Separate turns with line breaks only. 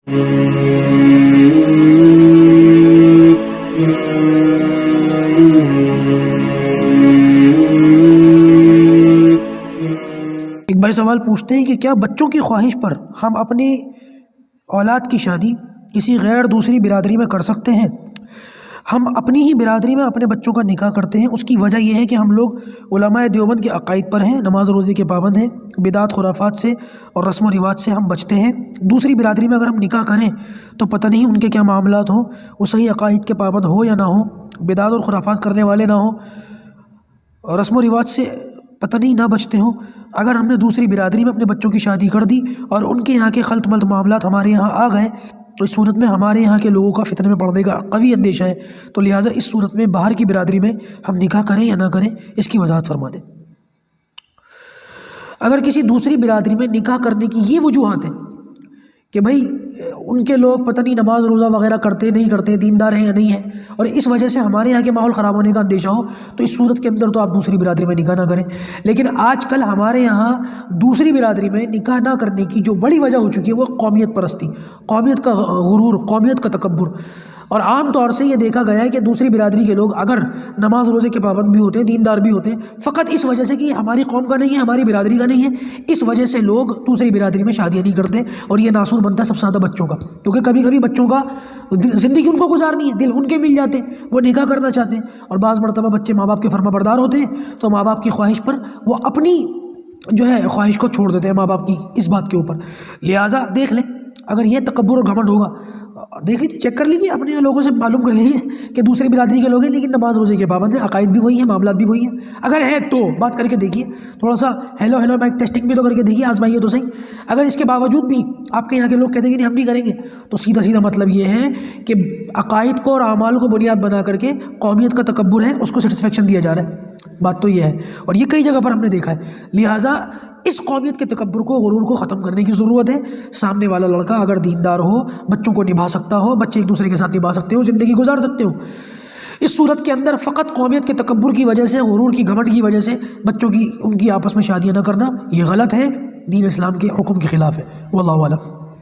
ایک بھائی سوال پوچھتے ہیں کہ کیا بچوں کی خواہش پر ہم اپنی اولاد کی شادی کسی غیر دوسری برادری میں کر سکتے ہیں؟ ہم اپنی ہی برادری میں اپنے بچوں کا نکاح کرتے ہیں۔ اس کی وجہ یہ ہے کہ ہم لوگ علماء دیوبند کے عقائد پر ہیں، نماز روزے کے پابند ہیں، بدعت خرافات سے اور رسم و رواج سے ہم بچتے ہیں۔ دوسری برادری میں اگر ہم نکاح کریں تو پتہ نہیں ان کے کیا معاملات ہوں، وہ صحیح عقائد کے پابند ہو یا نہ ہو، بدعت اور خرافات کرنے والے نہ ہوں، رسم و رواج سے پتہ نہیں نہ بچتے ہوں۔ اگر ہم نے دوسری برادری میں اپنے بچوں کی شادی کر دی اور ان کے یہاں کے خلط ملط معاملات ہمارے یہاں آ گئے تو اس صورت میں ہمارے یہاں کے لوگوں کا فتنے میں پڑنے کا قوی اندیشہ ہے، تو لہٰذا اس صورت میں باہر کی برادری میں ہم نکاح کریں یا نہ کریں، اس کی وضاحت فرما دیں۔ اگر کسی دوسری برادری میں نکاح کرنے کی یہ وجوہات ہیں کہ بھائی ان کے لوگ پتہ نہیں نماز روزہ وغیرہ کرتے نہیں کرتے، دیندار ہیں یا نہیں ہیں، اور اس وجہ سے ہمارے یہاں کے ماحول خراب ہونے کا اندیشہ ہو، تو اس صورت کے اندر تو آپ دوسری برادری میں نکاح نہ کریں۔ لیکن آج کل ہمارے یہاں دوسری برادری میں نکاح نہ کرنے کی جو بڑی وجہ ہو چکی ہے وہ قومیت پرستی، قومیت کا غرور، قومیت کا تکبر۔ اور عام طور سے یہ دیکھا گیا ہے کہ دوسری برادری کے لوگ اگر نماز روزے کے پابند بھی ہوتے ہیں، دیندار بھی ہوتے ہیں، فقط اس وجہ سے کہ یہ ہماری قوم کا نہیں ہے، ہماری برادری کا نہیں ہے، اس وجہ سے لوگ دوسری برادری میں شادیاں نہیں کرتے، اور یہ ناصور بنتا ہے سب سے زیادہ بچوں کا، کیونکہ کبھی کبھی بچوں کا زندگی ان کو گزارنی ہے، دل ان کے مل جاتے ہیں، وہ نکاح کرنا چاہتے ہیں، اور بعض مرتبہ بچے ماں باپ کے فرما بردار ہوتے ہیں تو ماں باپ کی خواہش پر وہ اپنی جو ہے خواہش کو چھوڑ دیتے ہیں ماں باپ کی اس بات کے اوپر۔ لہٰذا دیکھ لیں، اگر یہ تکبر اور گھمنڈ ہوگا، دیکھ لیجیے، چیک کر لیجیے، اپنے لوگوں سے معلوم کر لیجیے کہ دوسری برادری کے لوگ ہیں لیکن نماز روزے کے پابند ہیں، عقائد بھی وہی ہیں، معاملات بھی وہی ہیں، اگر ہے تو بات کر کے دیکھیے، تھوڑا سا ہیلو مائک ٹیسٹنگ بھی تو کر کے دیکھیے، آزمائیے تو صحیح۔ اگر اس کے باوجود بھی آپ کے یہاں کے لوگ کہتے ہیں کہ نہیں ہم نہیں کریں گے، تو سیدھا مطلب یہ ہے کہ عقائد کو اور اعمال کو بنیاد بنا کر کے قومیت کا تکبر ہے، اس کو سیٹسفیکشن دیا جا رہا ہے، بات تو یہ ہے، اور یہ کئی جگہ پر ہم نے دیکھا ہے۔ لہٰذا اس قومیت کے تکبر کو، غرور کو ختم کرنے کی ضرورت ہے۔ سامنے والا لڑکا اگر دیندار ہو، بچوں کو نبھا سکتا ہو، بچے ایک دوسرے کے ساتھ نبھا سکتے ہو، زندگی گزار سکتے ہو، اس صورت کے اندر فقط قومیت کے تکبر کی وجہ سے، غرور کی، گھمنڈ کی وجہ سے بچوں کی ان کی آپس میں شادیاں نہ کرنا یہ غلط ہے، دین اسلام کے حکم کے خلاف ہے۔ واللہ اعلم۔